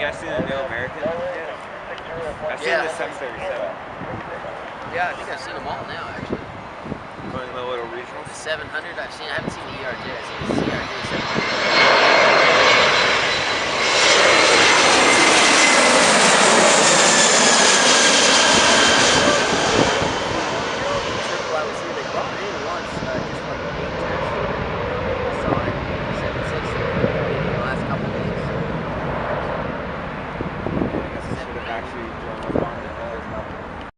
guys seen the New American yet? I've seen the 737. Yeah, I think I've seen them all now, actually. Going to the little regionals? The 700, I haven't seen the ERJ. I've seen the CRJ 700.